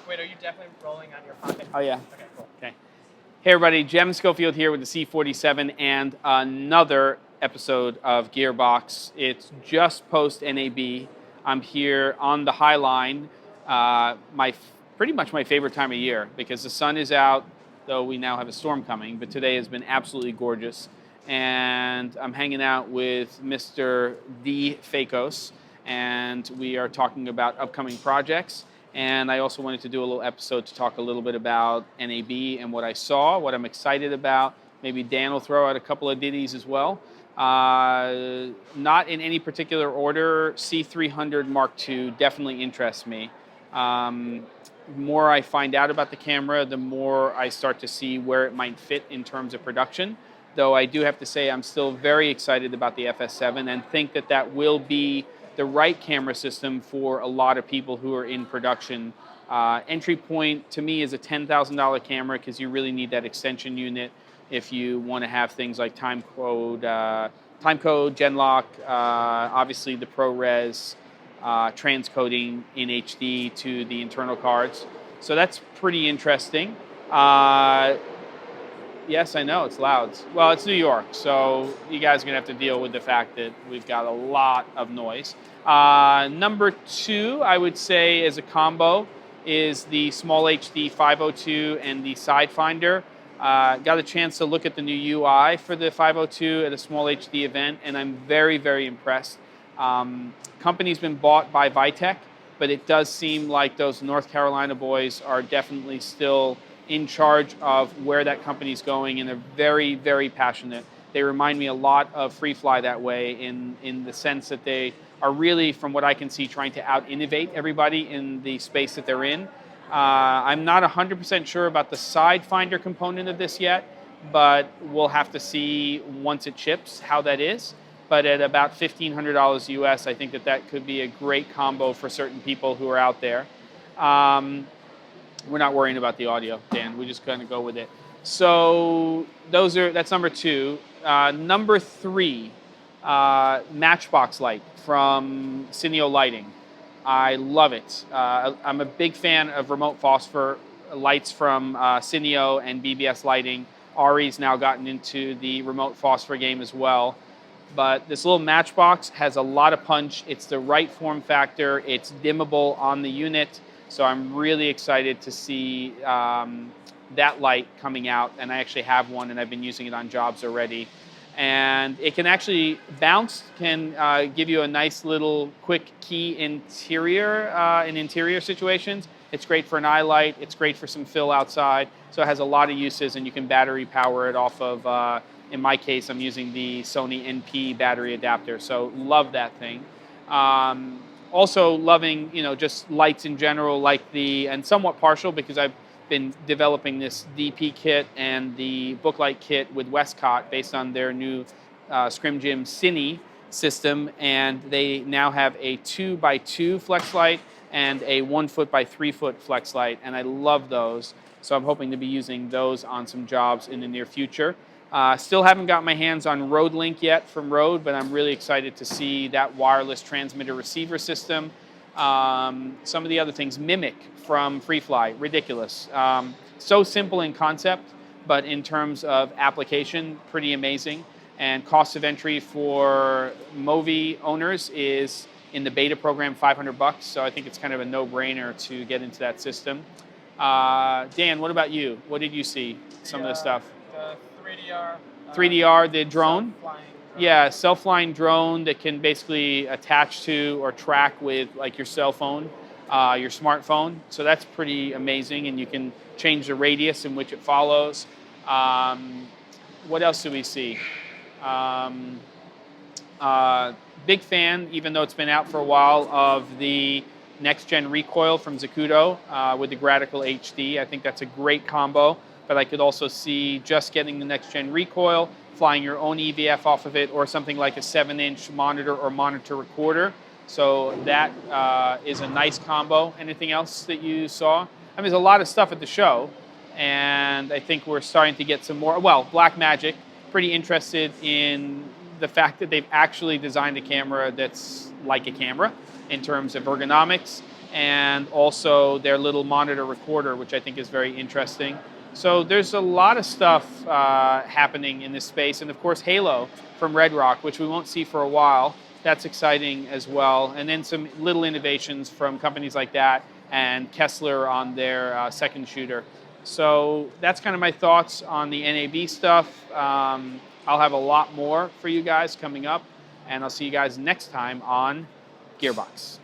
Wait, are you definitely rolling on your pocket? Oh, yeah. Okay, cool. Okay. Hey, everybody. Jem Schofield here with the C47 and another episode of Gearbox. It's just post NAB. I'm here on the High Line, pretty much my favorite time of year because the sun is out, though we now have a storm coming, but today has been absolutely gorgeous. And I'm hanging out with Mr. D. Fakos, and we are talking about upcoming projects. And I also wanted to do a little episode to talk a little bit about NAB and what I saw, what I'm excited about. Maybe Dan will throw out a couple of ditties as well. Not in any particular order, C300 Mark II definitely interests me. The more I find out about the camera, the more I start to see where it might fit in terms of production. Though I do have to say I'm still very excited about the FS7 and think that that will be the right camera system for a lot of people who are in production. Entry point to me is a $10,000 camera because you really need that extension unit if you want to have things like timecode, Genlock, obviously the ProRes, transcoding in HD to the internal cards. So that's pretty interesting. Yes, I know, it's loud. Well, it's New York, so you guys are going to have to deal with the fact that we've got a lot of noise. Number two, I would say, as a combo, is the Small HD 502 and the Sidefinder. Got a chance to look at the new UI for the 502 at a Small HD event, and I'm very, very impressed. Company's been bought by Vitek, but it does seem like those North Carolina boys are definitely still in charge of where that company's going, and they're very, very passionate. They remind me a lot of FreeFly that way in the sense that they are really, from what I can see, trying to out-innovate everybody in the space that they're in. I'm not 100% sure about the Sidefinder component of this yet, but we'll have to see once it ships how that is. But at about $1,500 US, I think that that could be a great combo for certain people who are out there. We're not worrying about the audio, Dan. We just kind of go with it. So that's number two. Number three, Matchbox light from Cineo Lighting. I love it. I'm a big fan of remote phosphor lights from Cineo and BBS Lighting. Ari's now gotten into the remote phosphor game as well. But this little Matchbox has a lot of punch. It's the right form factor. It's dimmable on the unit. So I'm really excited to see that light coming out. And I actually have one, and I've been using it on jobs already. And it can actually bounce, can give you a nice little quick key interior in interior situations. It's great for an eye light. It's great for some fill outside. So it has a lot of uses, and you can battery power it off of, in my case, I'm using the Sony NP battery adapter. So love that thing. Also loving, just lights in general, and somewhat partial because I've been developing this DP kit and the Booklight kit with Westcott based on their new Scrimgeour Cine system, and they now have a 2x2 flex light and a 1 foot by 3 foot flex light, and I love those. So I'm hoping to be using those on some jobs in the near future. Still haven't got my hands on Rode Link yet from Rode, but I'm really excited to see that wireless transmitter receiver system. Some of the other things, Mimic from FreeFly, ridiculous. So simple in concept, but in terms of application, pretty amazing. And cost of entry for Movi owners is in the beta program $500, so I think it's kind of a no-brainer to get into that system. Dan, what about you? What did you see? Some of the stuff. The 3DR. 3DR, the drone? Self-flying drone. Yeah, self-flying drone that can basically attach to or track with like your cell phone, your smartphone. So that's pretty amazing, and you can change the radius in which it follows. What else do we see? Big fan, even though it's been out for a while, of the next-gen recoil from Zacuto with the Gradical HD. I think that's a great combo. But I could also see just getting the next-gen recoil, flying your own EVF off of it, or something like a 7-inch monitor or monitor recorder. So that is a nice combo. Anything else that you saw? I mean, there's a lot of stuff at the show, and I think we're starting to get some more. Well, Blackmagic, pretty interested in the fact that they've actually designed a camera that's like a camera in terms of ergonomics, and also their little monitor recorder, which I think is very interesting. So there's a lot of stuff happening in this space, and of course Halo from Red Rock, which we won't see for a while. That's exciting as well. And then some little innovations from companies like that, and Kessler on their second shooter. So that's kind of my thoughts on the NAB stuff. I'll have a lot more for you guys coming up, and I'll see you guys next time on Gearbox.